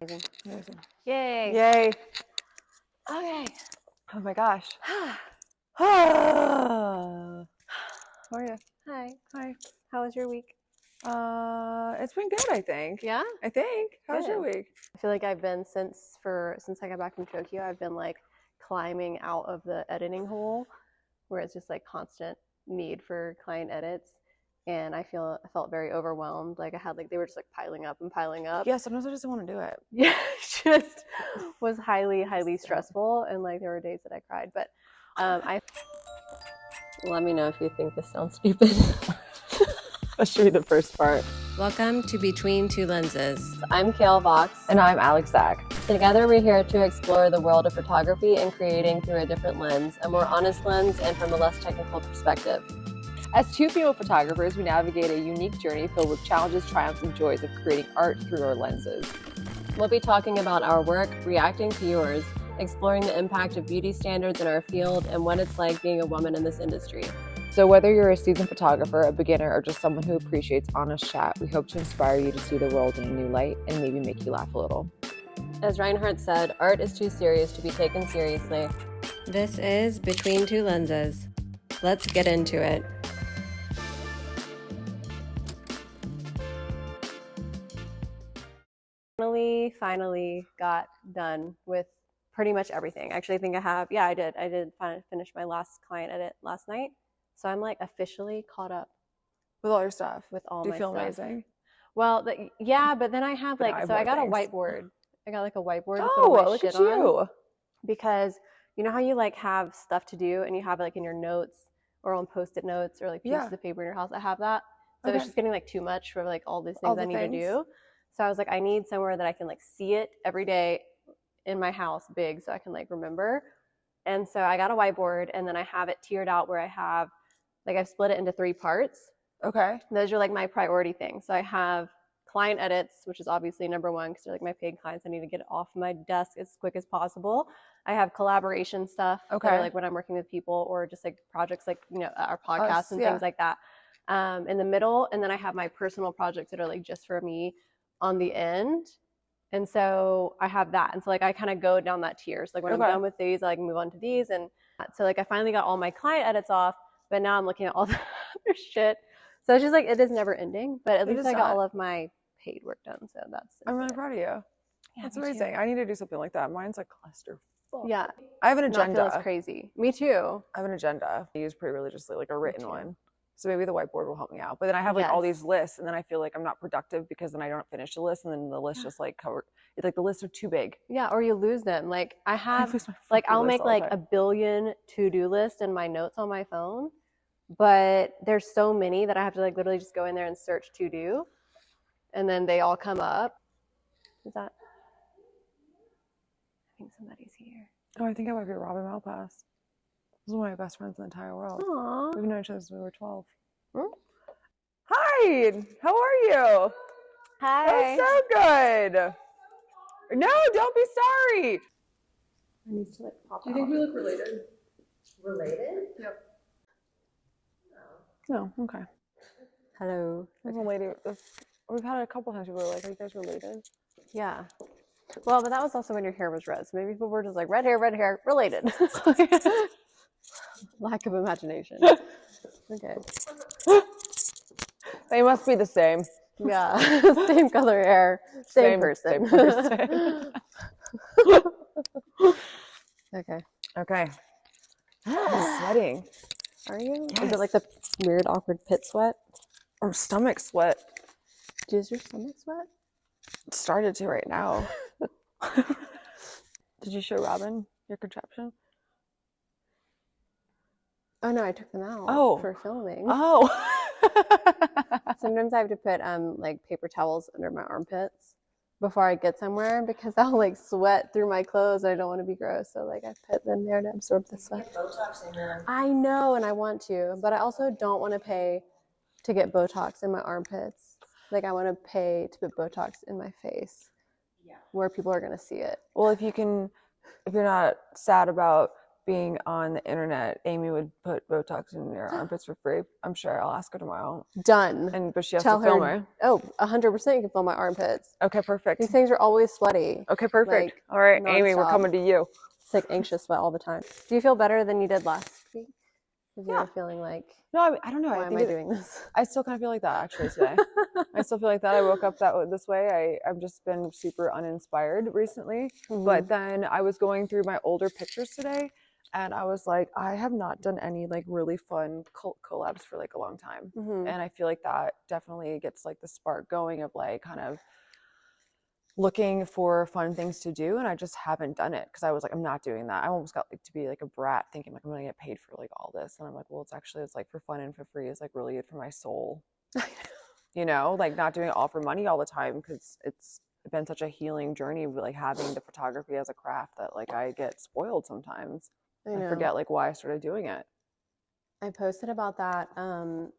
Amazing. Yay. Yay. Okay. Oh my gosh. How are you? Hi. Hi. How was your week? It's been good, I think. Yeah? I think. How's your week? I feel like I've been since I got back from Tokyo, I've been like climbing out of the editing hole where it's just like constant need for client edits. And I felt very overwhelmed. Like I had they were just like piling up and piling up. Yeah, sometimes I just don't want to do it. Yeah, it just was highly stressful, and like there were days that I cried. But let me know if you think this sounds stupid. Let's show you the first part. Welcome to Between Two Lenses. I'm Kale Vox. And I'm Alex Zak. Together we're here to explore the world of photography and creating through a different lens, a more honest lens and from a less technical perspective. As two female photographers, we navigate a unique journey filled with challenges, triumphs, and joys of creating art through our lenses. We'll be talking about our work, reacting to yours, exploring the impact of beauty standards in our field, and what it's like being a woman in this industry. So whether you're a seasoned photographer, a beginner, or just someone who appreciates honest chat, we hope to inspire you to see the world in a new light and maybe make you laugh a little. As Reinhardt said, art is too serious to be taken seriously. This is Between Two Lenses. Let's get into it. Finally got done with pretty much everything. Actually, I think I did finish my last client edit last night. So I'm like officially caught up with all your stuff. With all my stuff. Do you feel amazing? Well, yeah, but then I have I got a whiteboard. I got like a whiteboard to put all my shit on. Because you know how you like have stuff to do and you have it like in your notes or on Post-it notes or like pieces of paper in your house. I have that. So it's just getting like too much for like all these things I need to do. So I was like, I need somewhere that I can like see it every day in my house big so I can like remember. And so I got a whiteboard and then I have it tiered out where I have I've split it into 3 parts. Okay. Those are like my priority things. So I have client edits, which is obviously number 1 because they're like my paid clients. I need to get it off my desk as quick as possible. I have collaboration stuff. Okay. That are like when I'm working with people or just like projects like, you know, our podcasts and things like that. In the middle. And then I have my personal projects that are like just for me on the end. And so I have that. And so like I kind of go down that tier. So like when I'm done with these, I can move on to these. And so like I finally got all my client edits off, but now I'm looking at all the other shit. So it's just like it is never ending. But at least I got all of my paid work done. So I'm really proud of you. Yeah, that's amazing. Too. I need to do something like that. Mine's like clusterfuck. Yeah. I have an agenda. That's crazy. Me too. I have an agenda. I use pretty religiously, like a written one. So maybe the whiteboard will help me out. But then I have like all these lists and then I feel like I'm not productive because then I don't finish the list and then the list just like it's like the lists are too big. Yeah, or you lose them. Like I have like I'll make like a billion to-do lists in my notes on my phone, but there's so many that I have to like literally just go in there and search to do and then they all come up. Is that? I think somebody's here. Oh, I think I might be Robin Malpass. This is one of my best friends in the entire world. Aww. We've known each other since we were 12. Hmm? Hi, how are you? Hi. Oh, so good. No, don't be sorry. I need to like pop Do you think we look related? Related? Yep. No, okay. Hello. There's a lady. We've had it a couple times. People were like, "Are you guys related?" Yeah. Well, but that was also when your hair was red. So maybe people were just like, red hair, related. Lack of imagination. Okay. They must be the same. Yeah. Same color hair. Same person. Same person. Okay. I'm sweating. Are you? Yes. Is it like the weird, awkward pit sweat? Or stomach sweat. Does your stomach sweat? It started to right now. Did you show Robin your contraption? Oh no, I took them out for filming. Oh. Sometimes I have to put like paper towels under my armpits before I get somewhere because I'll like sweat through my clothes and I don't want to be gross. So like I put them there to absorb the sweat. Botox in there. I know, and I want to, but I also don't want to pay to get Botox in my armpits. Like I want to pay to put Botox in my face. Yeah. Where people are going to see it. Well, if you're not sad about being on the internet, Amy would put Botox in your armpits for free. I'm sure I'll ask her tomorrow. Done. But she has to film her. Oh, 100% you can film my armpits. Okay, perfect. These things are always sweaty. Okay, perfect. All right, Amy, we're coming to you. It's like anxious sweat all the time. Do you feel better than you did last week? Because you were feeling like, no, I don't know. Why am I doing this? I still kind of feel like that actually today. I still feel like that. I woke up this way. I've just been super uninspired recently. But then I was going through my older pictures today, and I was like, I have not done any like really fun collabs for like a long time. And I feel like that definitely gets like the spark going of like kind of looking for fun things to do, and I just haven't done it because I was like, I'm not doing that. I almost got like to be like a brat thinking like I'm gonna get paid for like all this, and I'm like, well, it's like for fun and for free is like really good for my soul. You know, like not doing it all for money all the time, because it's been such a healing journey, like having the photography as a craft, that like I get spoiled sometimes. I forget like why I started doing it. I posted about that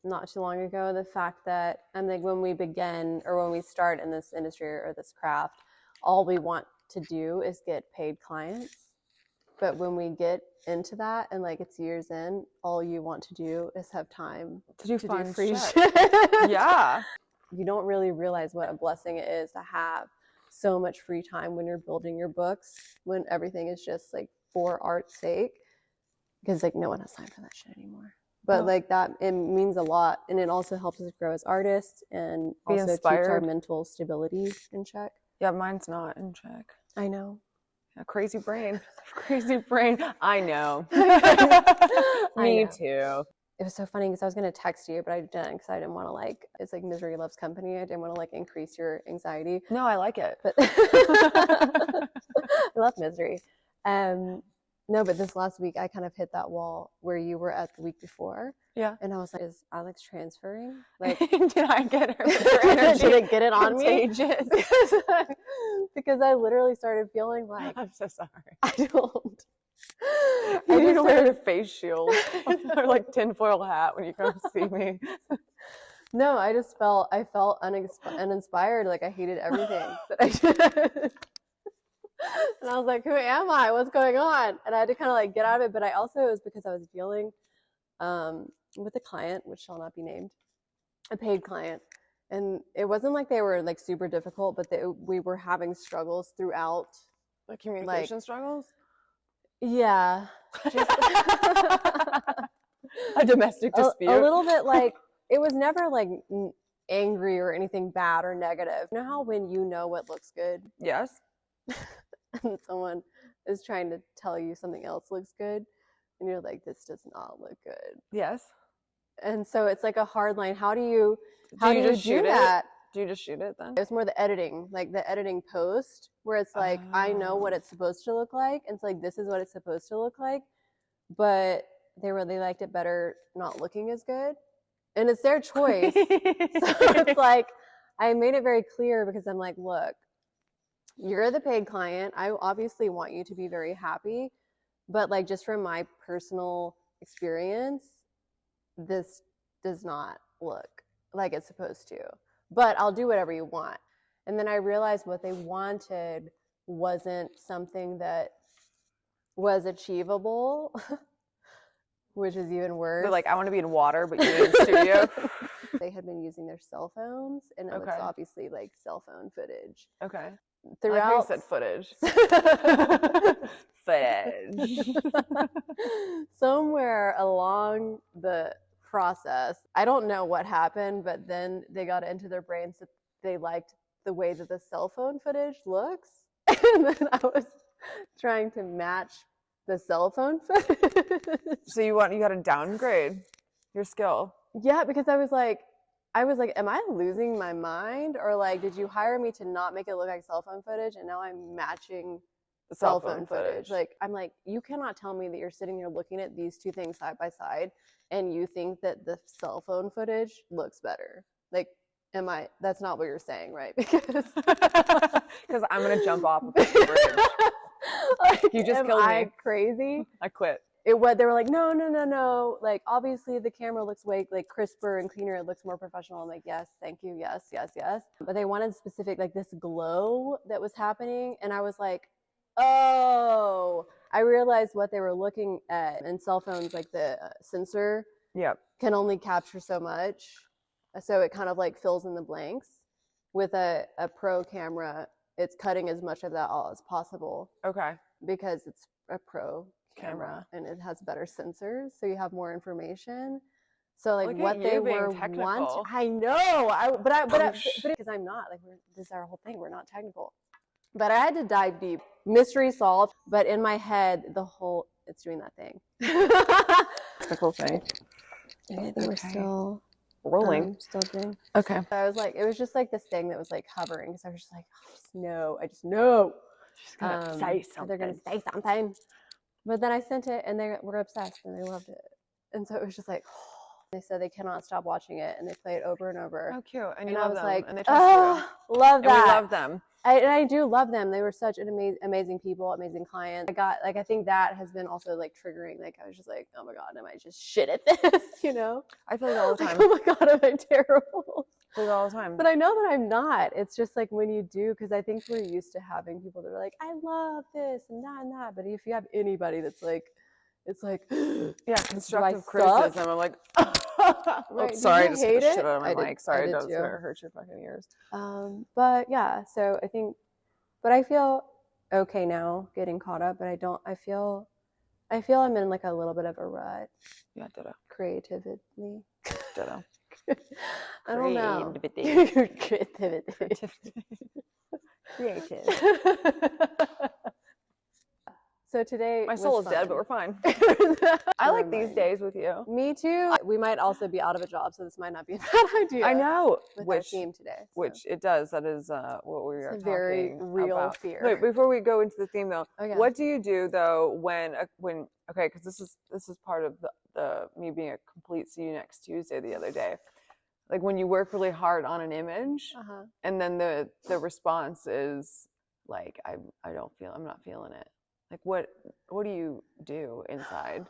not too long ago, the fact that like when we begin or when we start in this industry or this craft, all we want to do is get paid clients. But when we get into that and like it's years in, all you want to do is have time to do free shit. Yeah. You don't really realize what a blessing it is to have so much free time when you're building your books, when everything is just like for art's sake. Because like no one has time for that shit anymore. But like that, it means a lot, and it also helps us grow as artists and be also inspired. Keeps our mental stability in check. Yeah, mine's not in check. I know. A crazy brain. Crazy brain. I know. Me too. It was so funny because I was going to text you, but I didn't because I didn't want to like, it's like misery loves company. I didn't want to like increase your anxiety. No, I like it. But I love misery. No, but this last week I kind of hit that wall where you were at the week before. Yeah. And I was like, is Alex transferring? Like, did I get her energy? Did it get it on Contagious? Me? Because I literally started feeling like, I'm so sorry. I don't. You need to wear a face shield or like tinfoil hat when you come see me. No, I felt uninspired. Like I hated everything that I did. And I was like, who am I? What's going on? And I had to kind of like get out of it. But I also, it was because I was dealing with a client, which shall not be named, a paid client. And it wasn't like they were like super difficult, but we were having struggles throughout. Like communication struggles? Yeah. Just a domestic dispute. A little bit like, it was never like angry or anything bad or negative. You know how when you know what looks good? Yes. And someone is trying to tell you something else looks good, and you're like, this does not look good. Yes. And so it's like a hard line. How do you just shoot that? Do you just shoot it then? It's more the editing, like the editing post, where it's like, I know what it's supposed to look like. And it's like, this is what it's supposed to look like. But they really liked it better not looking as good. And it's their choice. So it's like, I made it very clear because I'm like, look, you're the paid client. I obviously want you to be very happy. But like, just from my personal experience, this does not look like it's supposed to. But I'll do whatever you want. And then I realized what they wanted wasn't something that was achievable, which is even worse. They're like, I want to be in water, but you're in the studio. They had been using their cell phones, and it was obviously like cell phone footage. Okay. Throughout, I like how you said footage. Footage. Somewhere along the process, I don't know what happened, but then they got it into their brains that they liked the way that the cell phone footage looks. And then I was trying to match the cell phone footage. So you got to downgrade your skill. Yeah, because I was like, am I losing my mind? Or like, did you hire me to not make it look like cell phone footage, and now I'm matching the cell phone footage? Like, I'm like, you cannot tell me that you're sitting here looking at these two things side by side and you think that the cell phone footage looks better. Like, that's not what you're saying, right? Because I'm going to jump off of the bridge. Like, you just killed me. I crazy? I quit. They were like, no. Like, obviously the camera looks way like crisper and cleaner. It looks more professional. I'm like, yes, thank you. Yes. But they wanted specific, like this glow that was happening. And I was like, Oh, I realized what they were looking at. In cell phones, like the sensor can only capture so much. So it kind of like fills in the blanks. With a pro camera, it's cutting as much of that all as possible. Okay. Because it's a pro camera and it has better sensors, so you have more information. So like what they were wanting, I know, but because I'm not like this is our whole thing. We're not technical, but I had to dive deep. Mystery solved, but in my head, it's doing that thing. Technical thing. I think we're still rolling. Still doing. Okay. So I was like, it was just like this thing that was like hovering. Because I was just like, I just know. She's gonna say something. They're gonna say something. But then I sent it, and they were obsessed, and they loved it. And so it was just like, they said they cannot stop watching it, and they play it over and over. Oh, cute! And you love them, like, and they trust you. Love that. And we love them. I do love them. They were such an amazing people, amazing clients. I think that has been also like triggering. Like I was just like, oh my god, am I just shit at this? You know? I feel it all the time. Oh my god, am I terrible? I feel it all the time. But I know that I'm not. It's just like when you do, because I think we're used to having people that are like, I love this and that. But if you have anybody that's like, it's like, yeah, constructive criticism. I'm like, right, sorry, I just hate shit out of my mic. Sorry, don't hurt your fucking ears. But yeah, so I think, but I feel okay now getting caught up, but I feel I'm in like a little bit of a rut. Yeah, ditto. Creatively. Ditto. I don't know. Creativity. Creative. So today my soul is dead, but we're fine. I like these days with you. Me too. We might also be out of a job, so this might not be a bad idea. I know. With our theme today. So. Which it does. That is what we are talking about. Very real fear. Wait, before we go into the theme though, what do you do though when okay, because this is part of the me being a complete see you next Tuesday the other day. Like when you work really hard on an image, and then the response is like I'm not feeling it. Like what do you do inside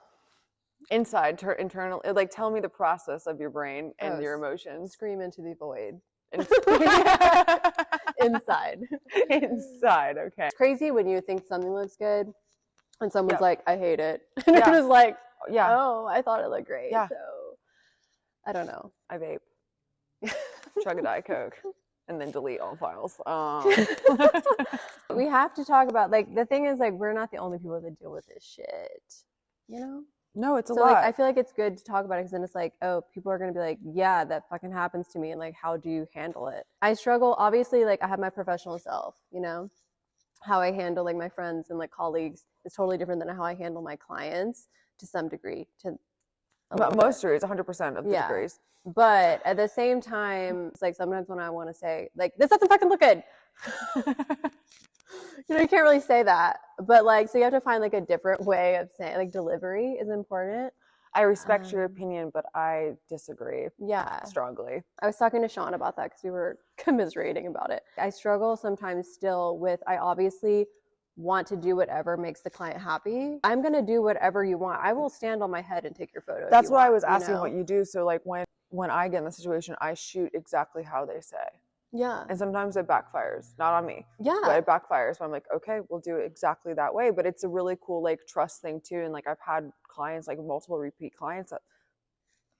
internal? Like tell me the process of your brain and your emotions. Scream into the void. Inside. Okay. It's crazy when you think something looks good and someone's like, I hate it. And it was like, oh, I thought it looked great. Yeah. So I don't know. I vape. Chug a Diet Coke. And then delete all files. We have to talk about, like, the thing is, like, we're not the only people that deal with this shit, you know? No, it's a lot. Like, I feel like it's good to talk about it because then it's like, oh, people are going to be like, yeah, that fucking happens to me. And, like, how do you handle it? I struggle. Obviously, like, I have my professional self, you know? How I handle, like, my friends and, like, colleagues is totally different than how I handle my clients to some degree. Most degrees, 100% of the degrees. But at the same time, it's like sometimes when I want to say, like, this doesn't fucking look good. You know, you can't really say that. But, like, so you have to find, like, a different way of saying, like, delivery is important. I respect your opinion, but I disagree. Yeah. Strongly. I was talking to Sean about that because we were commiserating about it. I struggle sometimes still with, I obviously want to do whatever makes the client happy. I'm going to do whatever you want. I will stand on my head and take your photo. That's why I was asking what you do. So, like, when I get in the situation, I shoot exactly how they say. Yeah. And sometimes it backfires. Not on me. Yeah. But it backfires. So I'm like, okay, we'll do it exactly that way. But it's a really cool, like, trust thing too. And, like, I've had clients, like, multiple repeat clients that...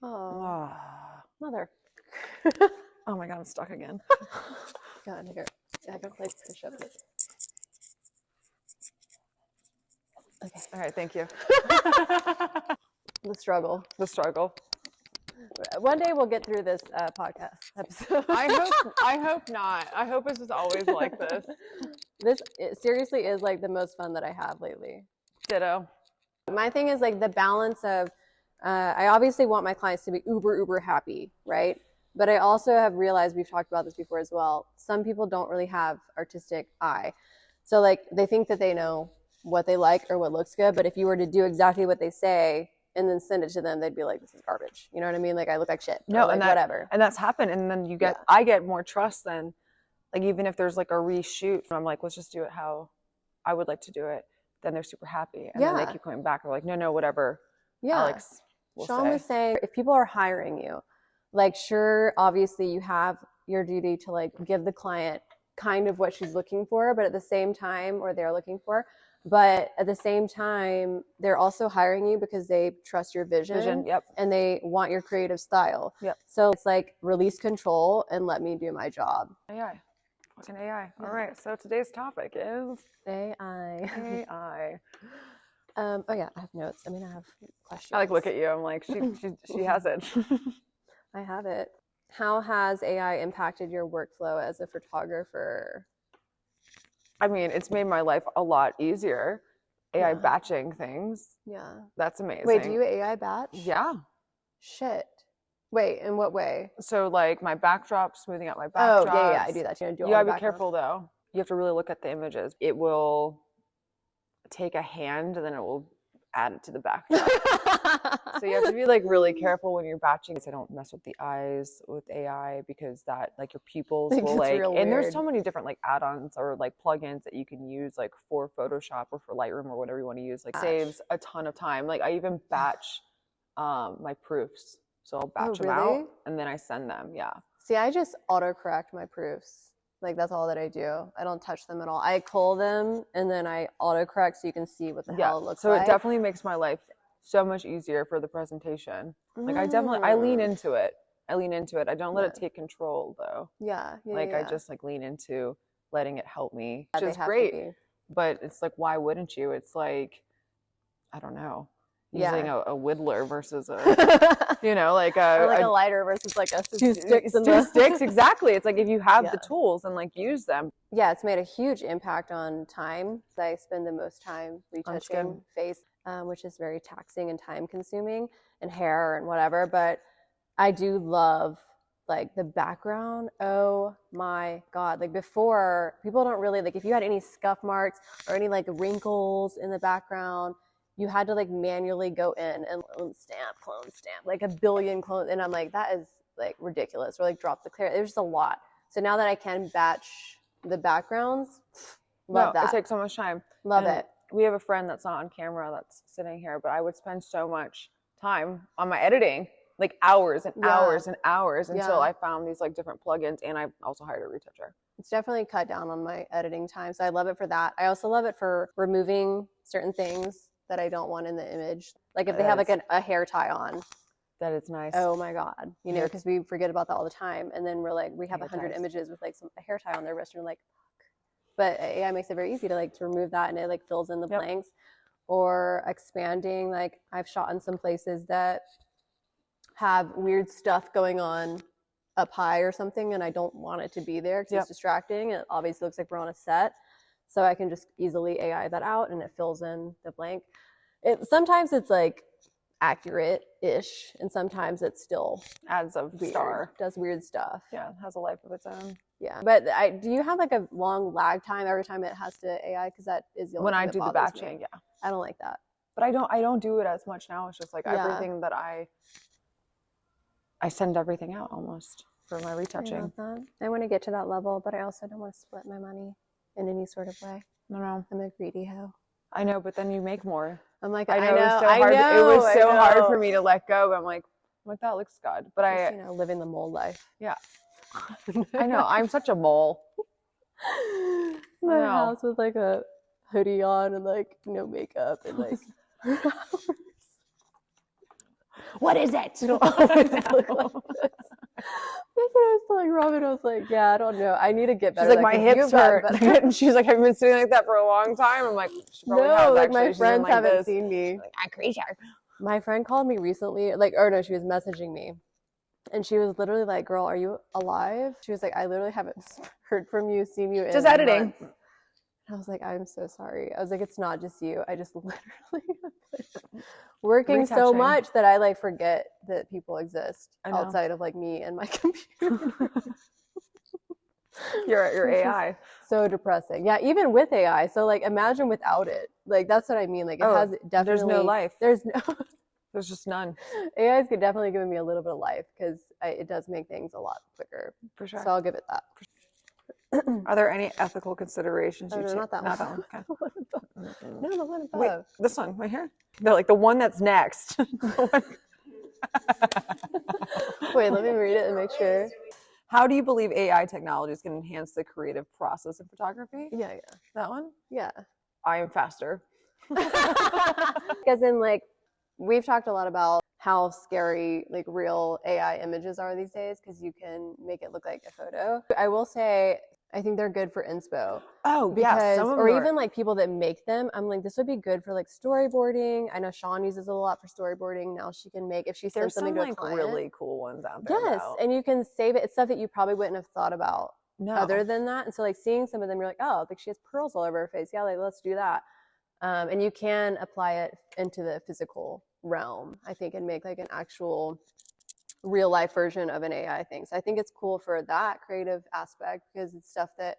Mother. Oh my God, I'm stuck again. God, here. I don't like push up. Okay. All right, thank you. The struggle. One day we'll get through this podcast episode. I hope not. I hope it's just always like this. It seriously is like the most fun that I have lately. Ditto. My thing is like the balance of, I obviously want my clients to be uber happy, right? But I also have realized, we've talked about this before as well, some people don't really have artistic eye. So like they think that they know what they like or what looks good, but if you were to do exactly what they say and then send it to them, they'd be like, this is garbage. You know what I mean? Like, I look like shit. No, like, whatever. And that's happened. And then I get more trust than, like, even if there's like a reshoot, I'm like, let's just do it how I would like to do it. Then they're super happy. And then they keep coming back. They're like, no, whatever. Yeah. Alex Sean was saying, if people are hiring you, like, sure, obviously you have your duty to like give the client kind of what she's looking for, but at the same time, or they're looking for, but at the same time, they're also hiring you because they trust your vision. Yep. And they want your creative style. Yep. So it's like release control and let me do my job. AI. Fucking AI. All right. So today's topic is AI. AI. Oh yeah, I have notes. I mean, I have questions. I like look at you. I'm like, she has it. I have it. How has AI impacted your workflow as a photographer? I mean, it's made my life a lot easier. AI batching things. Yeah. That's amazing. Wait, do you AI batch? Yeah. Shit. Wait, in what way? So like my backdrop, smoothing out my backdrops. Oh, yeah, I do that. You gotta be careful though. You have to really look at the images. It will take a hand and then it will add it to the backdrop. So you have to be like really careful when you're batching. I don't mess with the eyes with AI because that like your pupils will like, and there's so many different like add-ons or like plugins that you can use like for Photoshop or for Lightroom or whatever you want to use. Like saves a ton of time. Like I even batch my proofs. So I'll batch them out and then I send them. Yeah. See, I just autocorrect my proofs. Like that's all that I do. I don't touch them at all. I cull them and then I autocorrect so you can see what the hell it looks like. So it definitely makes my life so much easier for the presentation. Like I lean into it. I don't let it take control though. I just like lean into letting it help me, which is great. But it's like, why wouldn't you? It's like, I don't know. Using a whittler versus a, you know, like a lighter versus like two sticks. Two sticks, exactly. It's like if you have the tools and like use them. Yeah, it's made a huge impact on time. I spend the most time retouching face, which is very taxing and time consuming, and hair and whatever. But I do love like the background. Oh my God. Like before, people don't really like if you had any scuff marks or any like wrinkles in the background, you had to like manually go in and clone stamp, like a billion clones. And I'm like, that is like ridiculous. Or like drop the clear. There's just a lot. So now that I can batch the backgrounds, love that. It takes so much time. Love it. We have a friend that's not on camera that's sitting here, but I would spend so much time on my editing, like hours and hours and hours until I found these like different plugins, and I also hired a retoucher. It's definitely cut down on my editing time. So I love it for that. I also love it for removing certain things that I don't want in the image. Like if they have like a hair tie on. That is nice. Oh my God. You know, because we forget about that all the time. And then we're like, we have 100 images with like a hair tie on their wrist and we're like, fuck. But AI makes it very easy to remove that, and it like fills in the blanks. Or expanding, like I've shot in some places that have weird stuff going on up high or something, and I don't want it to be there because it's distracting. It obviously looks like we're on a set. So I can just easily AI that out and it fills in the blank. Sometimes it's like accurate-ish, and sometimes it still adds a star. Does weird stuff. Yeah, it has a life of its own. Yeah, but do you have like a long lag time every time it has to AI? Because that is the only when thing I that do the batching. Me. I don't like that. But I don't do it as much now. It's just like everything that I send everything out almost for my retouching. I want to get to that level, but I also don't want to split my money in any sort of way. No. I'm a greedy hoe. I know, but then you make more. I'm like, I know. It was so hard for me to let go. But I'm like, that looks good. But just, living the mole life. Yeah. I know. I'm such a mole. My house with like a hoodie on and like no makeup and like. What is it? You don't always look like this. That's what I was telling Robin. I was like, yeah, I don't know. I need to get better. She's like, my hips hurt. And she's like, I've been sitting like that for a long time. I'm like, no, like my friends haven't seen me. Like, I'm crazy. My friend called me recently, she was messaging me. And she was literally like, girl, are you alive? She was like, I literally haven't heard from you, seen you in just editing. Months. I was like, I'm so sorry. I was like, it's not just you. I just literally working so much that I like forget that people exist outside of like me and my computer. your AI. So depressing. Yeah, even with AI. So like imagine without it. Like that's what I mean. Like it has definitely there's no life. There's just none. AI's definitely given me a little bit of life because it does make things a lot quicker. For sure. So I'll give it that. Are there any ethical considerations? No, not that one. Okay. No, the one above. Wait, this one right here. They're like the one that's next. Wait, let me read it and make sure. How do you believe AI technologies can enhance the creative process in photography? Yeah. That one? Yeah. I am faster. Because in like, we've talked a lot about how scary like real AI images are these days because you can make it look like a photo. I will say, I think they're good for inspo. Oh, because, yeah. Some of or them even like people that make them. I'm like, this would be good for like storyboarding. I know Sean uses it a lot for storyboarding. Now she can make, if she sends something to a client. There's some like really cool ones out there. Yes, though. and you can save it. It's stuff that you probably wouldn't have thought about other than that. And so like seeing some of them, you're like, oh, like she has pearls all over her face. Yeah, like let's do that. And you can apply it into the physical realm, I think, and make like an actual real life version of an AI thing. So I think it's cool for that creative aspect because it's stuff that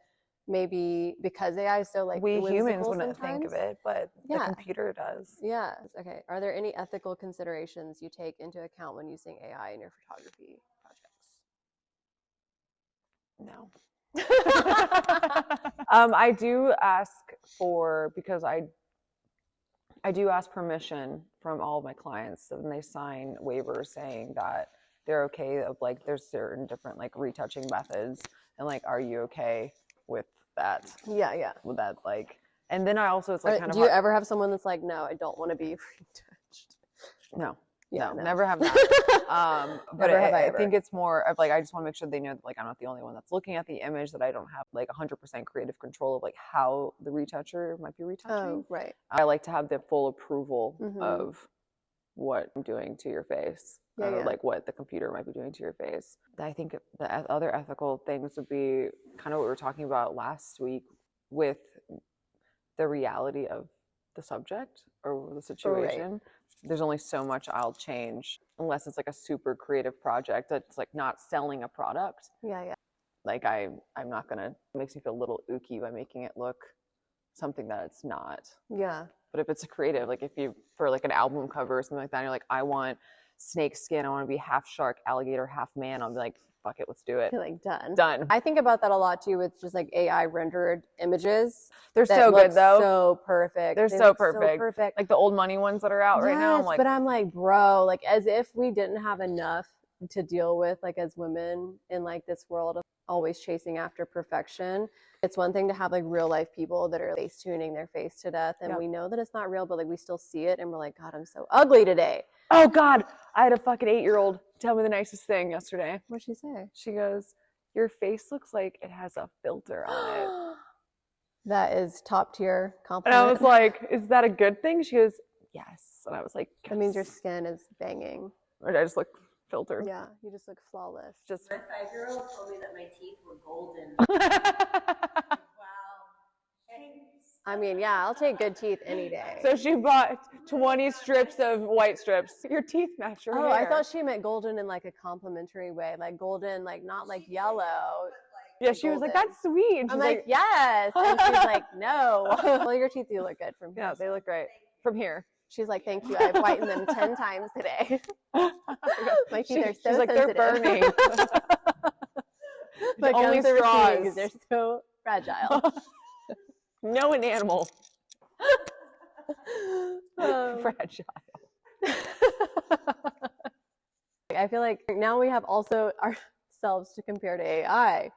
maybe because AI is so like we humans wouldn't sometimes think of it, but the computer does. Yeah. Okay. Are there any ethical considerations you take into account when using AI in your photography projects? No. I do ask for, because I do ask permission from all of my clients when they sign waivers saying that they're okay of like there's certain different like retouching methods and like are you okay with that? Yeah. With that like, and then I also it's like kind of. Do you ever have someone that's like, no, I don't want to be retouched? No. Yeah, no, never have that. But I think it's more of like I just want to make sure they know that like I'm not the only one that's looking at the image, that I don't have like 100% creative control of like how the retoucher might be retouching. Oh, right. I like to have the full approval of what I'm doing to your face, or like what the computer might be doing to your face. I think the other ethical things would be kind of what we were talking about last week with the reality of the subject or the situation. Right. There's only so much I'll change unless it's like a super creative project that's like not selling a product. Yeah. Like I'm not gonna, it makes me feel a little ooky by making it look something that it's not. Yeah. But if it's a creative, like if you, for like an album cover or something like that, and you're like, I want snake skin, I want to be half shark, alligator, half man, I'll be like, fuck it, let's do it. You're like, done. Done. I think about that a lot too with just like AI rendered images. They're so good though. So perfect. They're so perfect. Like the old money ones that are out right now. I'm like, but I'm like, bro, like as if we didn't have enough to deal with, like as women in like this world of always chasing after perfection. It's one thing to have like real life people that are face tuning their face to death, and we know that it's not real, but like we still see it, and we're like, God, I'm so ugly today. Oh God, I had a fucking 8-year-old tell me the nicest thing yesterday. What'd she say? She goes, your face looks like it has a filter on it. That is top tier compliment. And I was like, is that a good thing? She goes, yes. And I was like, yes. That means your skin is banging. Or I just look filtered. Yeah, you just look flawless. My 5-year-old told me that my teeth were golden. Wow. Thanks. I mean, yeah, I'll take good teeth any day. So she bought 20 strips of white strips. Your teeth match your hair. Oh, I thought she meant golden in like a complimentary way, like golden, like not like yellow. Yeah, she was like, that's sweet. And I'm like, yes. And she's like, no. Well, your teeth do look good from here. Yeah, they look great from here. She's like, thank you. I've whitened them 10 times today. My teeth are so she's like, sensitive. they're burning. My only gums are straws. receding 'cause they're so fragile. No, an animal. Fragile. I feel like now we have also ourselves to compare to AI.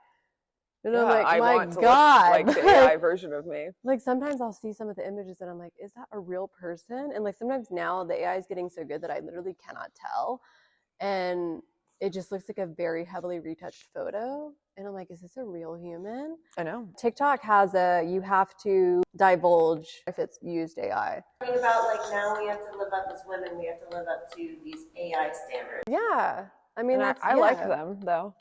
And I'm like, I my want to God. look like the AI version of me. Like sometimes I'll see some of the images and I'm like, is that a real person? And like sometimes now the AI is getting so good that I literally cannot tell. And it just looks like a very heavily retouched photo. And I'm like, is this a real human? I know. TikTok has you have to divulge if it's used AI. Think about like now we have to live up as women, we have to live up to these AI standards. Yeah. I mean, I like them though.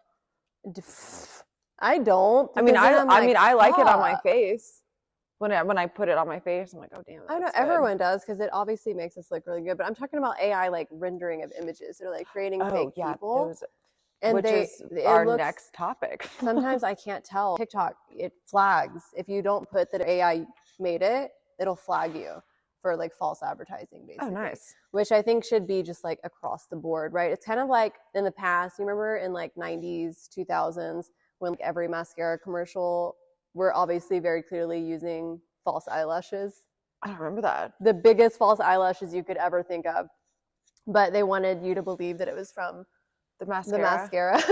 I don't. I mean, I like it on my face. When I put it on my face, I'm like, oh damn. I know everyone does because it obviously makes us look really good. But I'm talking about AI like rendering of images. They're like creating fake people. Which is our next topic. Sometimes I can't tell. TikTok, it flags. If you don't put that AI made it, it'll flag you for like false advertising, basically. Oh, nice. Which I think should be just like across the board, right? It's kind of like in the past, you remember in like 90s, 2000s, when like every mascara commercial were obviously very clearly using false eyelashes. I don't remember that. The biggest false eyelashes you could ever think of. But they wanted you to believe that it was from the mascara.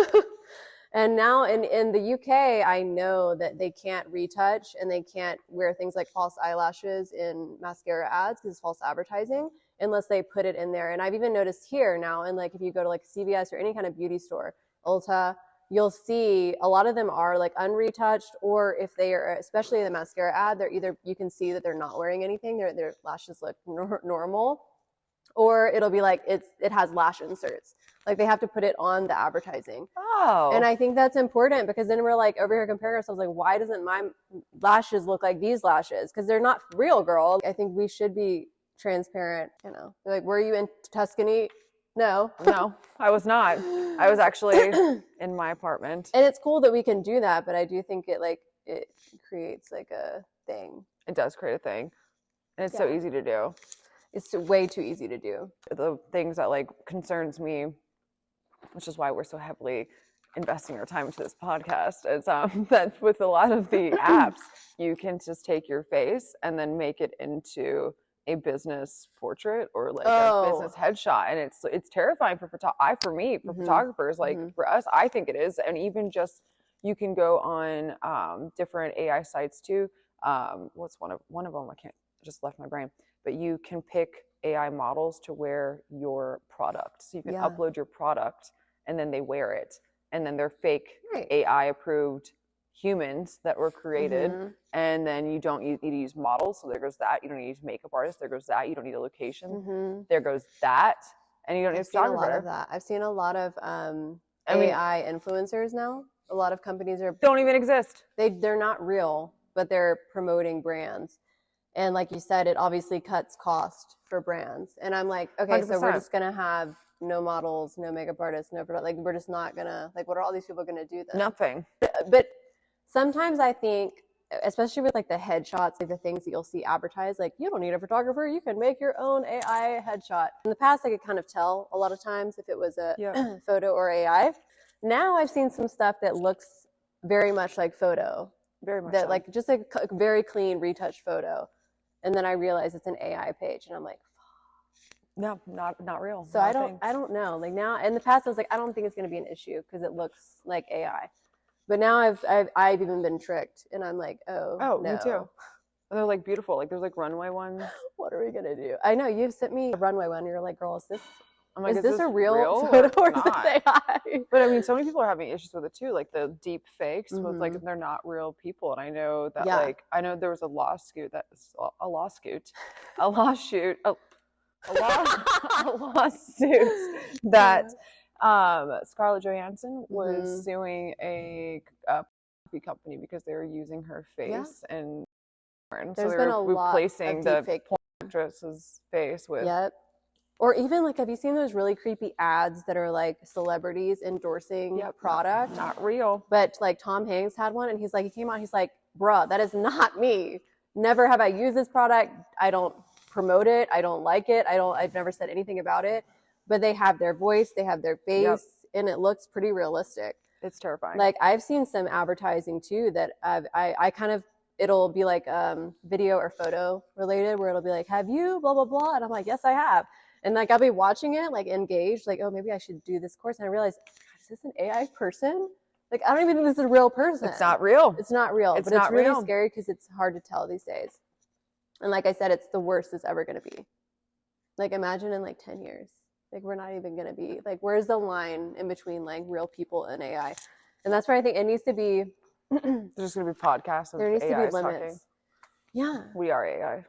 And now in the UK, I know that they can't retouch and they can't wear things like false eyelashes in mascara ads because it's false advertising unless they put it in there. And I've even noticed here now, and like if you go to like CVS or any kind of beauty store, Ulta, you'll see a lot of them are like unretouched, or if they are, especially in the mascara ad, they're either, you can see that they're not wearing anything, their lashes look normal, or it'll be like it has lash inserts. Like they have to put it on the advertising. Oh. And I think that's important because then we're like over here comparing ourselves like, why doesn't my lashes look like these lashes? Because they're not real, girl. I think we should be transparent, you know. Like, were you in Tuscany? No, I was not. I was actually in my apartment. And it's cool that we can do that, but I do think it creates like a thing. It does create a thing. And it's so easy to do. It's way too easy to do. The things that like concerns me, which is why we're so heavily investing our time into this podcast, is that with a lot of the apps, you can just take your face and then make it into a business portrait or like a business headshot, and it's terrifying for photographers. Like for us, I think it is. And even just, you can go on different AI sites too. What's one of them? I can't, just left my brain. But you can pick AI models to wear your product, so you can upload your product, and then they wear it, and then they're fake AI approved humans that were created, and then you don't need to use models, so there goes that. You don't need to use makeup artists, there goes that. You don't need a location, there goes that. And you don't need a photographer. I've seen a lot of that. I've seen a lot of AI influencers now. A lot of companies don't even exist. They're not real, but they're promoting brands. And like you said, it obviously cuts cost for brands. And I'm like, okay, 100%. So we're just gonna have no models, no makeup artists, like we're just not gonna, like, what are all these people gonna do then? Nothing. But sometimes I think, especially with like the headshots, like the things that you'll see advertised, like you don't need a photographer, you can make your own AI headshot. In the past, I could kind of tell a lot of times if it was a photo or AI. Now I've seen some stuff that looks very much like photo, very much that so. like just a very clean retouched photo, and then I realize it's an AI page, and I'm like, no, not real. So I don't know. Like now, in the past, I was like, I don't think it's going to be an issue because it looks like AI. But now I've even been tricked, and I'm like, oh no. Me too. And they're like beautiful. Like there's like runway ones. What are we gonna do? I know you've sent me a runway one. You're like, girl, is this a real photo or is this AI? But I mean, so many people are having issues with it too, like the deep fakes with like they're not real people. And I know that I know there was a lawsuit that Scarlett Johansson was suing a company because they were using her face and so they were replacing the porn actress's face with. Yep. Or even like, have you seen those really creepy ads that are like celebrities endorsing product? Not real. But like Tom Hanks had one, and he came out, he's like, bruh, that is not me. Never have I used this product. I don't promote it. I don't like it. I've never said anything about it. But they have their voice, they have their face, and it looks pretty realistic. It's terrifying. Like I've seen some advertising too that I kind of, it'll be like video or photo related, where it'll be like, have you blah, blah, blah. And I'm like, yes, I have. And like, I'll be watching it, like engaged, like, oh, maybe I should do this course. And I realize, is this an AI person? Like, I don't even think this is a real person. It's not real. It's not real. But it's really scary because it's hard to tell these days. And like I said, it's the worst it's ever going to be. Like, imagine in like 10 years. Like, we're not even going to be, like, where's the line in between like real people and AI? And that's where I think it needs to be. There's just going to be podcasts of AI. There needs to be limits. Talking. Yeah. We are AI.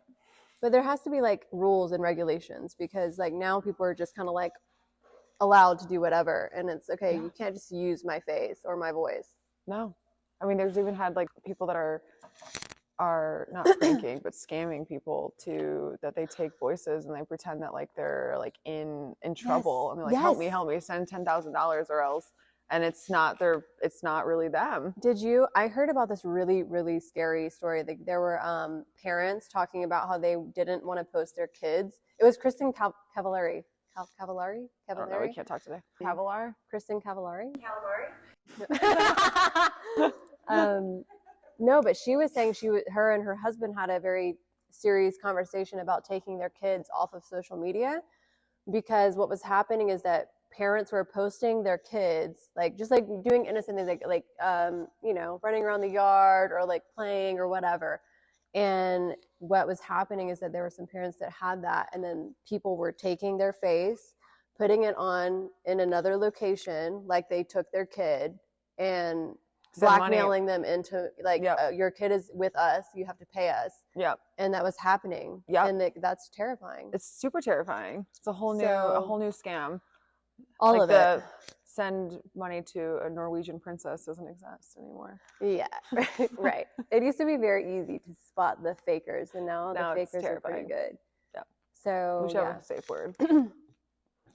But there has to be like rules and regulations, because like now people are just kind of like allowed to do whatever. And it's okay. You can't just use my face or my voice. No. I mean, there's even had like people that are not pranking, but scamming people that they take voices and they pretend that like they're like in trouble. And they're like, help me, send $10,000 or else. And it's not really them. I heard about this really, really scary story. Like, there were parents talking about how they didn't want to post their kids. It was Kristen Cavallari. Cavallari? I don't know, we can't talk today. Cavallari? Kristen Cavallari? Calamari? No, but she was saying her and her husband had a very serious conversation about taking their kids off of social media, because what was happening is that parents were posting their kids, like just like doing innocent things, like you know, running around the yard or like playing or whatever. And what was happening is that there were some parents that had that, and then people were taking their face, putting it on in another location, like they took their kid, and blackmailing them into like, your kid is with us, you have to pay us. Yep. And that was happening. Yep. And that's terrifying. It's super terrifying. It's a whole new scam. All like of it. Send money to a Norwegian princess doesn't exist anymore. Yeah, right. It used to be very easy to spot the fakers, and now the fakers are pretty good. Yeah. So we should have a safe word.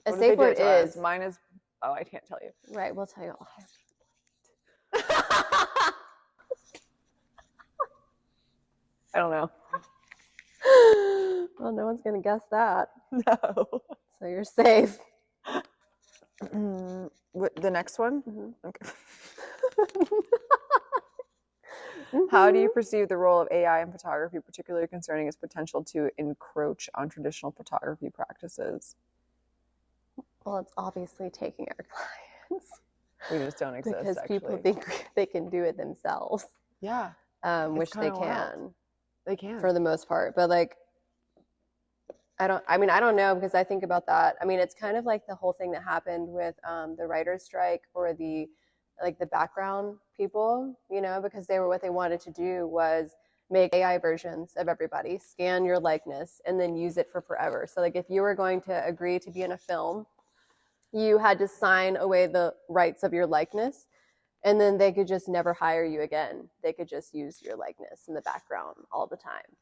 A safe word is mine is. Oh, I can't tell you. Right, we'll tell you all. I don't know. Well, no one's gonna guess that. No. So you're safe. The next one? Mm-hmm. Okay. How do you perceive the role of AI in photography, particularly concerning its potential to encroach on traditional photography practices? Well, it's obviously taking our clients. We just don't exist, because actually. People think they can do it themselves. Yeah. Which they can. Wild. They can. For the most part. But like, I don't know, because I think about that. I mean, it's kind of like the whole thing that happened with the writer's strike, or the background people, you know, because what they wanted to do was make AI versions of everybody, scan your likeness, and then use it for forever. So like, if you were going to agree to be in a film, you had to sign away the rights of your likeness, and then they could just never hire you again. They could just use your likeness in the background all the time.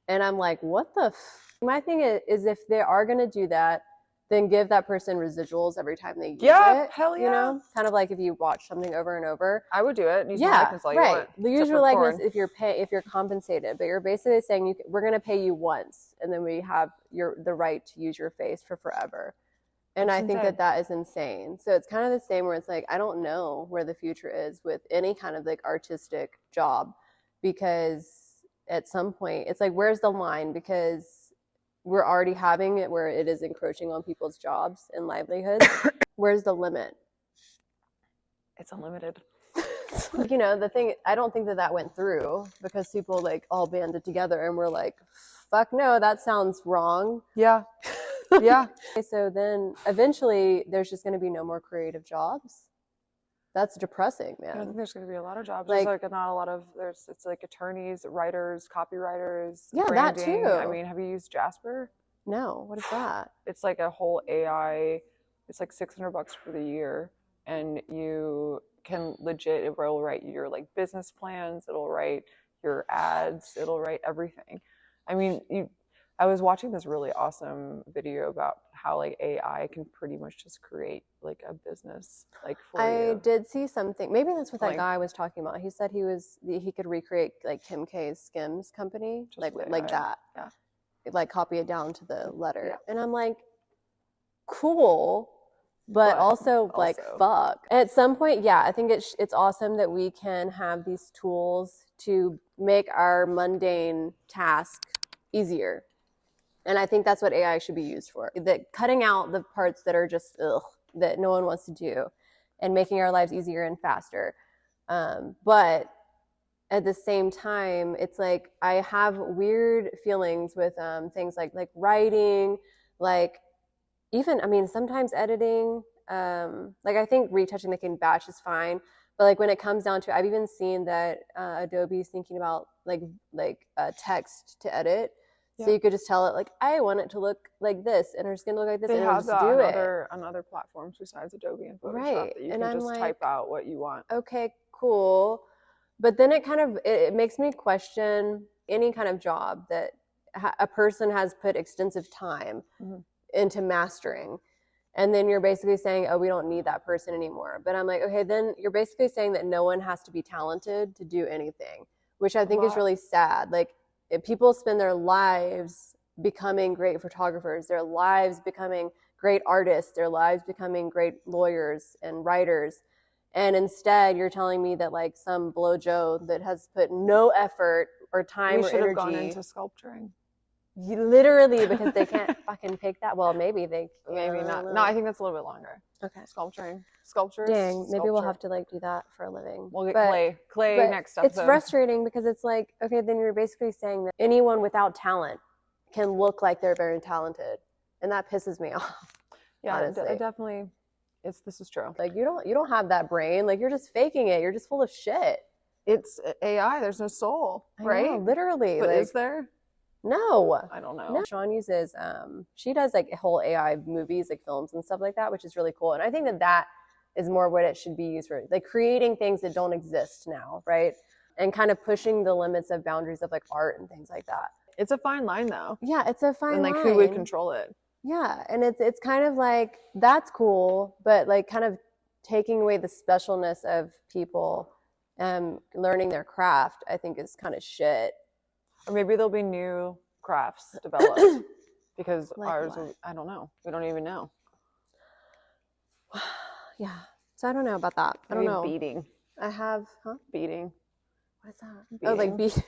And I'm like, what the my thing is if they are going to do that, then give that person residuals every time they use it. Yeah, hell yeah. You know, kind of like if you watch something over and over. I would do it. Use my likeness all you want. Use your likeness if you're compensated, but you're basically saying we're going to pay you once, and then we have the right to use your face for forever. And I think that is insane. So it's kind of the same where it's like, I don't know where the future is with any kind of like artistic job, because at some point it's like, where's the line? Because we're already having it where it is encroaching on people's jobs and livelihoods. Where's the limit? It's unlimited. You know, the thing, I don't think that went through because people like all banded together and were like, fuck no, that sounds wrong. Yeah. Yeah. So then eventually there's just going to be no more creative jobs. That's depressing, man. I think there's going to be a lot of jobs. There's not a lot of, it's like attorneys, writers, copywriters. Yeah, branding. that too. I mean, have you used Jasper? No. What is that? It's like a whole AI. It's like $600 for the year. And you can it will write your like business plans. It'll write your ads. It'll write everything. I mean, I was watching this really awesome video about how like AI can pretty much just create like a business like for you. I did see something. Maybe that's what that guy was talking about. He said he could recreate like Kim K's Skims company, like that. Yeah. Like copy it down to the letter. Yeah. And I'm like, cool, but also like fuck. At some point, yeah, I think it's awesome that we can have these tools to make our mundane task easier. And I think that's what AI should be used for. That cutting out the parts that are just that no one wants to do, and making our lives easier and faster. But at the same time, it's like I have weird feelings with things like writing, like even, I mean, sometimes editing. Like I think retouching the in batch is fine, but like when it comes down to, I've even seen that Adobe is thinking about like text to edit. Yeah. So you could just tell it like, I want it to look like this, and it's going to look like this. They and have just that do on other platforms besides Adobe and Photoshop. Right. That you and can I'm just type out what you want. Okay, cool. But then it makes me question any kind of job that a person has put extensive time into mastering. And then you're basically saying, oh, we don't need that person anymore. But I'm like, okay, then you're basically saying that no one has to be talented to do anything, which I think is really sad. Like, if people spend their lives becoming great photographers, their lives becoming great artists, their lives becoming great lawyers and writers, and instead you're telling me that like some blow Joe that has put no effort or time or energy. We should have gone into sculpturing. Literally, because they can't fucking pick that. Well, maybe they can. Maybe not. No, I think that's a little bit longer. Okay. Sculptures. Dang, maybe we'll have to like do that for a living. We'll get clay next episode. It's frustrating because it's like, okay, then you're basically saying that anyone without talent can look like they're very talented, and that pisses me off. Yeah, honestly. definitely. This is true. Like you don't have that brain. Like you're just faking it. You're just full of shit. It's AI. There's no soul, right? I know, literally. But like, is there? No. I don't know. No. Sean uses, she does like whole AI movies, like films and stuff like that, which is really cool. And I think that is more what it should be used for, like creating things that don't exist now, right? And kind of pushing the limits of boundaries of like art and things like that. It's a fine line though. Yeah, it's a fine line. And like who would control it? Yeah, and it's kind of like, that's cool, but like kind of taking away the specialness of people learning their craft, I think is kind of shit. Or maybe there'll be new crafts developed because like ours, what? I don't know. We don't even know. Yeah. So I don't know about that. I don't know. Beading. I have, Beading. What is that? Beading. Oh, like beading.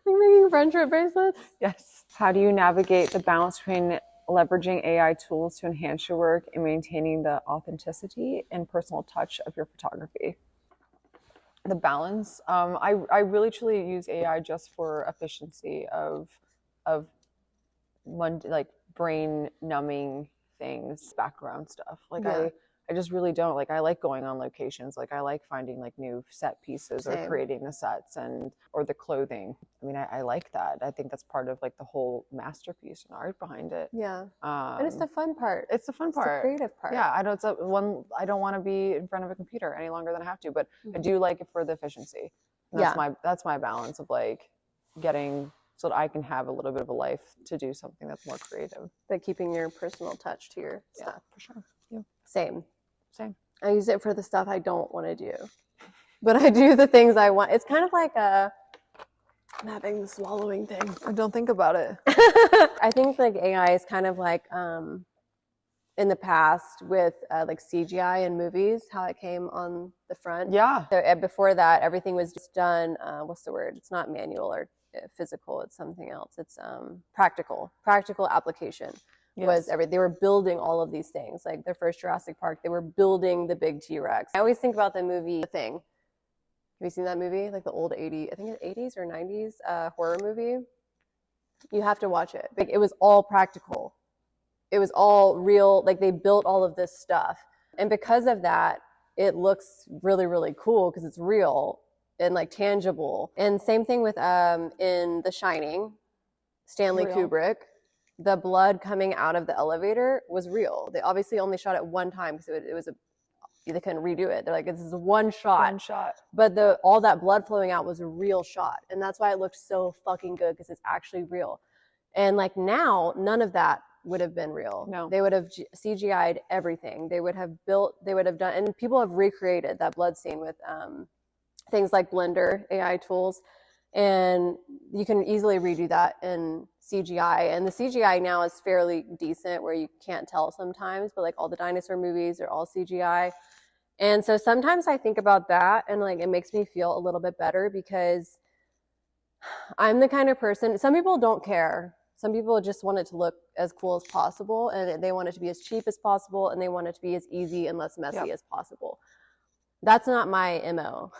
Like making friendship bracelets? Yes. How do you navigate the balance between leveraging AI tools to enhance your work and maintaining the authenticity and personal touch of your photography? The balance. I really truly use AI just for efficiency of like brain numbing things, background stuff. Like Yeah. I just really don't like. I like going on locations. Like I like finding like new set pieces or creating the sets or the clothing. I mean, I like that. I think that's part of like the whole masterpiece and art behind it. Yeah. And it's the fun part. It's the fun part. The creative part. Yeah, I don't want to be in front of a computer any longer than I have to, but I do like it for the efficiency. And that's my balance of like getting so that I can have a little bit of a life to do something that's more creative. But keeping your personal touch to your stuff. For sure. Yeah. Same. I use it for the stuff I don't want to do, but I do the things I want. It's kind of like I'm having the swallowing thing. I don't think about it. I think like AI is kind of like in the past with like CGI in movies, how it came on the front. Yeah. So before that, everything was just done. What's the word? It's not manual or physical. It's something else. It's practical application. Yes. Was everything. They were building all of these things. Like their first Jurassic Park, they were building the big T-Rex. I always think about the movie The Thing. Have you seen that movie? Like the old 80s, I think it's 80s or 90s horror movie. You have to watch it. Like it was all practical. It was all real. Like they built all of this stuff. And because of that, it looks really, really cool because it's real and like tangible. And same thing with in The Shining, Stanley Kubrick. The blood coming out of the elevator was real. They obviously only shot it one time because it was they couldn't redo it. They're like, this is one shot. But all that blood flowing out was a real shot. And that's why it looked so fucking good because it's actually real. And like now, none of that would have been real. No. They would have CGI'd everything. They would have done, and people have recreated that blood scene with things like Blender, AI tools. And you can easily redo that in CGI. And the CGI now is fairly decent where you can't tell sometimes, but like all the dinosaur movies are all CGI. And so sometimes I think about that and like it makes me feel a little bit better because I'm the kind of person, some people don't care. Some people just want it to look as cool as possible and they want it to be as cheap as possible and they want it to be as easy and less messy as possible. That's not my MO.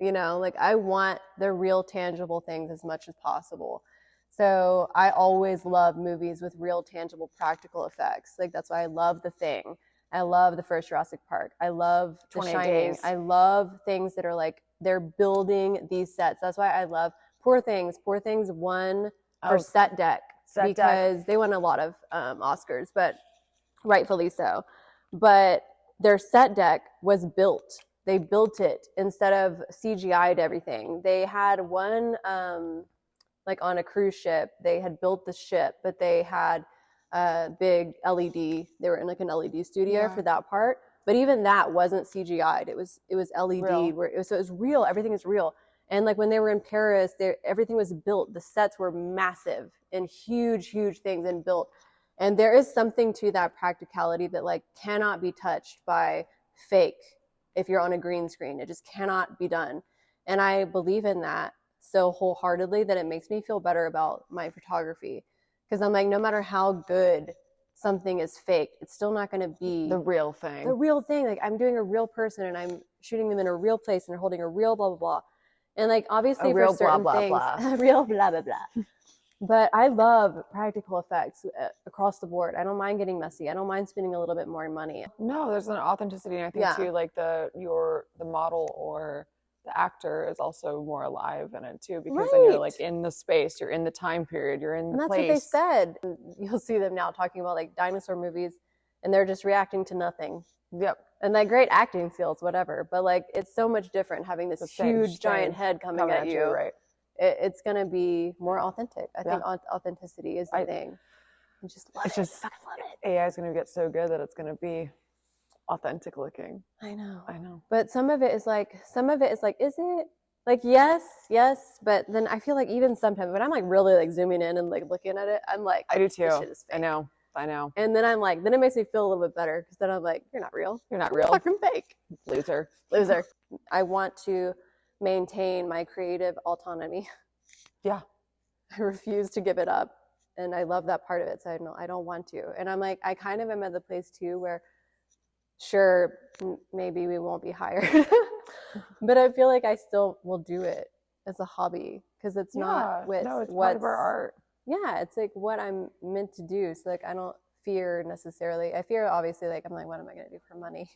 You know, like I want the real tangible things as much as possible. So I always love movies with real tangible practical effects. Like that's why I love The Thing. I love the first Jurassic Park. I love The Shining. I love things that are like they're building these sets. That's why I love Poor Things. Poor Things won for set deck because they won a lot of Oscars, but rightfully so. But their set deck was built. They built it instead of CGI'd everything. They had one, like on a cruise ship, they had built the ship, but they had a big LED. They were in like an LED studio for that part. But even that wasn't CGI'd. It was LED. So it was real. Everything is real. And like when they were in Paris, everything was built. The sets were massive and huge, huge things and built. And there is something to that practicality that like cannot be touched by fake. If you're on a green screen, it just cannot be done. And I believe in that. so wholeheartedly that it makes me feel better about my photography. Because I'm like, no matter how good something is fake, it's still not going to be the real thing. The real thing. Like, I'm doing a real person and I'm shooting them in a real place and they're holding a real blah, blah, blah. And like, obviously, for certain things, real blah, blah, blah. But I love practical effects across the board. I don't mind getting messy. I don't mind spending a little bit more money. No, there's an authenticity. And I think too, like the model or the actor is also more alive in it too, because then you're like in the space, you're in the time period, you're in the place. And that's what they said. You'll see them now talking about like dinosaur movies and they're just reacting to nothing. Yep. And like great acting skills, whatever. But like, it's so much different having this huge giant head coming at you. Right. It's going to be more authentic. I think authenticity is the thing. I just love it. AI is going to get so good that it's going to be authentic looking. I know. But some of it is like, is it? Like, yes, but then I feel like even sometimes when I'm like really like zooming in and like looking at it, I'm like, I do too. This shit is fake. I know. And then I'm like, then it makes me feel a little bit better because then I'm like, you're not real. You're not real. Fucking fake. Loser. I want to maintain my creative autonomy. Yeah. I refuse to give it up. And I love that part of it. So I don't want to. And I'm like, I kind of am at the place too where sure, maybe we won't be hired, but I feel like I still will do it as a hobby because it's not it's part of our art. Yeah, it's like what I'm meant to do. So like I don't fear necessarily. I fear obviously like I'm like, what am I gonna do for money?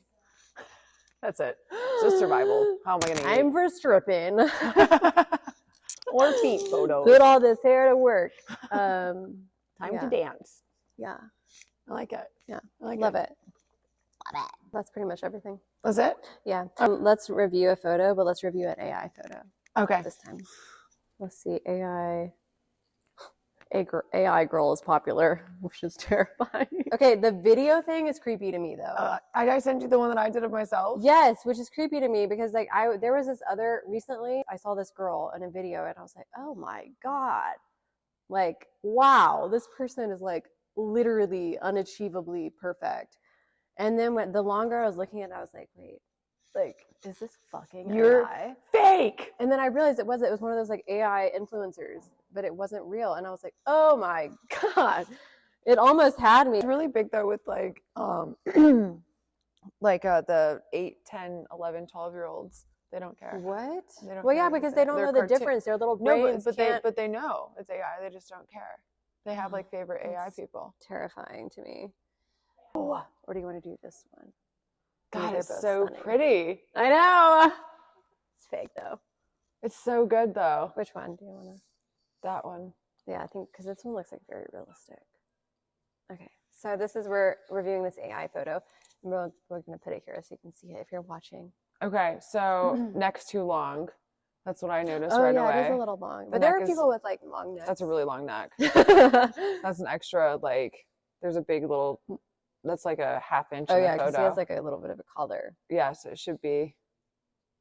That's it. It's just survival. How am I gonna eat? I'm for stripping. Or feet photos. Put all this hair to work. Time to dance. Yeah. I like it. Yeah. Love it. That's pretty much everything. That's it? Yeah. Let's review a photo, but let's review an AI photo. Okay. This time. Let's see. AI girl is popular, which is terrifying. Okay, the video thing is creepy to me though. I sent you the one that I did of myself. Yes, which is creepy to me because like there was this other recently. I saw this girl in a video and I was like, oh my god, like wow, this person is like literally unachievably perfect. And then the longer I was looking at it, I was like, wait, like is this fucking AI? Fake. And then I realized it was one of those like AI influencers, but it wasn't real. And I was like, oh my god, it almost had me. It's really big though with like like the 8, 10, 11, 12-year-olds. They don't care. What? They don't well, care yeah, because they don't know the difference. Their little brains but they know it's AI. They just don't care. They have like favorite AI people. Terrifying to me. Oh, or do you want to do this one? God, it's so pretty. I know. It's fake though. It's so good though. Which one do you want to? That one. Yeah, I think because this one looks like very realistic. Okay, so this is we're reviewing this AI photo. We're going to put it here so you can see it if you're watching. Okay, so neck's too long. That's what I noticed right away. It is a little long. But there are people with like long necks. That's a really long neck. That's an extra like. There's a big little. That's like a half inch. Oh yeah, because he has like a little bit of a collar. Yes, it should be.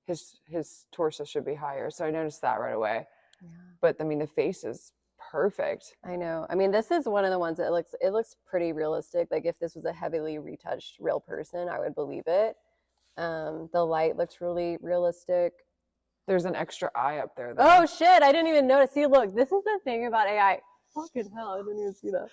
His torso should be higher. So I noticed that right away. Yeah. But I mean, the face is perfect. I know. I mean, this is one of the ones that looks pretty realistic. Like if this was a heavily retouched real person, I would believe it. The light looks really realistic. There's an extra eye up there though. Oh shit, I didn't even notice. See, look, this is the thing about AI. Fucking hell, I didn't even see that.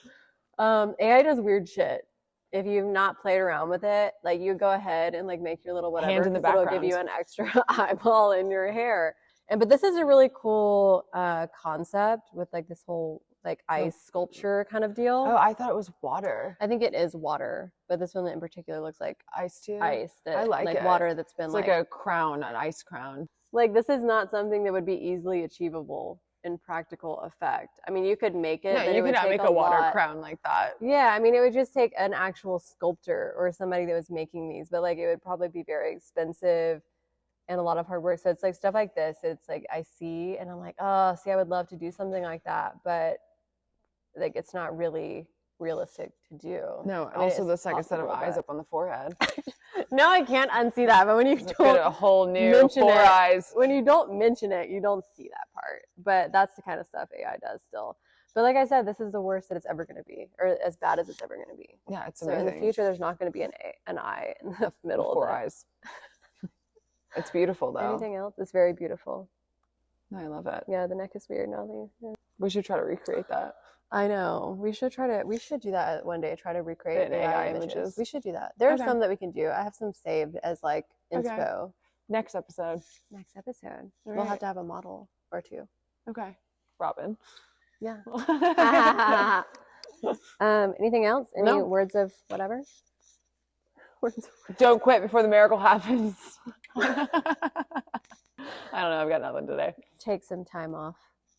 AI does weird shit. If you've not played around with it, like you go ahead and like make your little whatever. Hand in the background. It'll give you an extra eyeball in your hair. But this is a really cool concept with like this whole like ice sculpture kind of deal. Oh, I thought it was water. I think it is water, but this one in particular looks like ice too. Ice. I like it. Water that's been it's like a crown, an ice crown. Like this is not something that would be easily achievable in practical effect. I mean, you could make it. No, you could not make a water crown like that. Yeah, I mean, it would just take an actual sculptor or somebody that was making these, but like it would probably be very expensive and a lot of hard work. So it's like stuff like this. It's like I see and I'm like, oh, see, I would love to do something like that, but like it's not really realistic to do. No, also the second set of eyes up on the forehead. No, I can't unsee that. But when you don't get a whole new four eyes. When you don't mention it, you don't see that part. But that's the kind of stuff AI does still. But like I said, this is the worst that it's ever going to be, or as bad as it's ever going to be. Yeah, it's amazing. So in the future, there's not going to be an eye in the middle of four eyes. It's beautiful though. Anything else? It's very beautiful. I love it. Yeah, the neck is weird now. We should try to recreate that. I know. We should do that one day. Try to recreate AI images. We should do that. There are Okay. some that we can do. I have some saved as like inspo. Okay. Next episode. We'll have to have a model or two. Okay. Robin. Yeah. Anything else? Any words of whatever? Don't quit before the miracle happens. I don't know. I've got nothing today. Take some time off.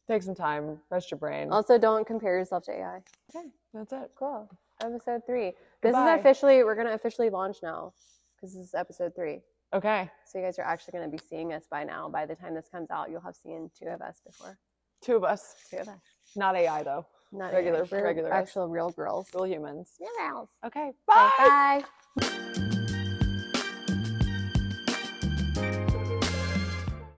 Take some time. Rest your brain. Also, don't compare yourself to AI. Okay. That's it. Cool. Episode 3. Goodbye. We're going to officially launch now because this is episode 3. Okay. So you guys are actually going to be seeing us by now. By the time this comes out, you'll have seen 2 of us before. 2 of us. 2 of us. Not AI though. Not regular, AI. regular. Actual real girls. Real humans. Real girls. Okay. Bye. Bye.